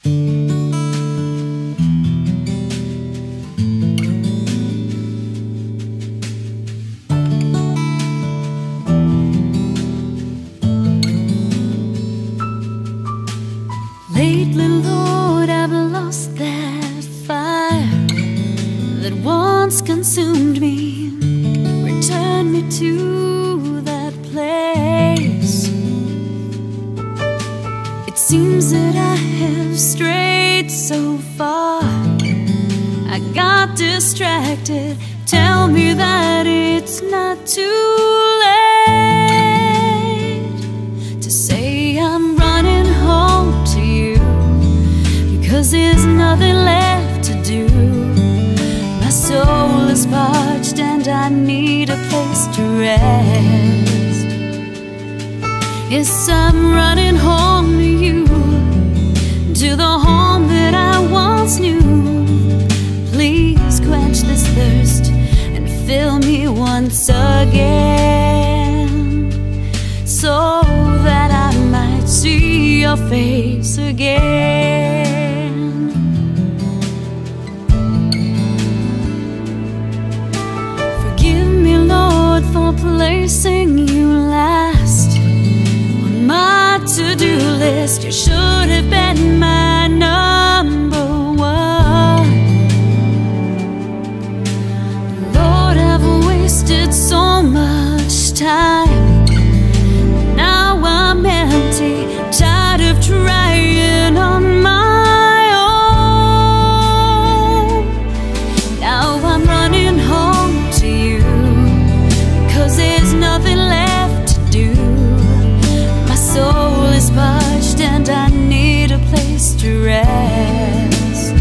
Lately, Lord, I've lost that fire that once consumed me. Return me to that place. It seems that I have strayed so far. I got distracted. Tell me that it's not too late to say I'm running home to you, because there's nothing left to do. My soul is parched and I need a place to rest. Yes, I'm running home to you, to the home that I once knew. Please quench this thirst and fill me once again, so that I might see your face again. Forgive me, Lord, for placing you last on my to-do list. You should have been my number one. Lord, I've wasted so much time. Now I'm empty, tired of trying on my own. Now I'm running home to you, because there's nothing left to do. My soul is parched and I need a place to rest.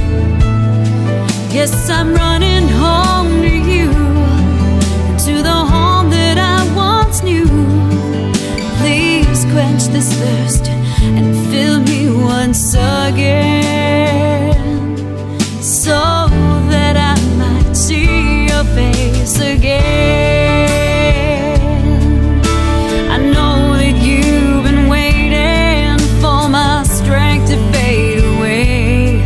Yes, I'm running home to you, to the home that I once knew. Please quench this thirst and fill me once again, so that I might see your face again. I know that you've been waiting for my strength to fade away,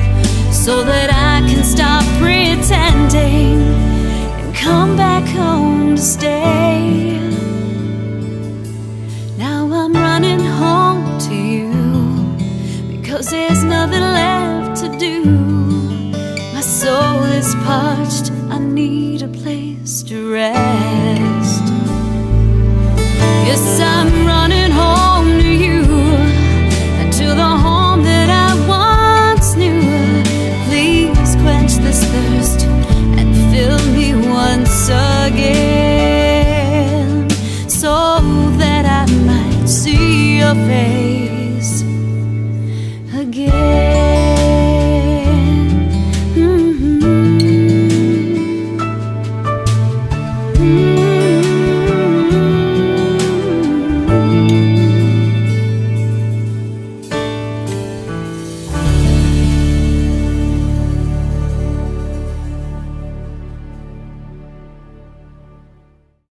so that I can stop pretending and come back home to stay. Now I'm running home to you, because there's nothing left to do. My soul is parched, I need a place to rest. Yes, I'm running home to you, and to the home that I once knew. Please quench this thirst and fill me once again, so that I might see your face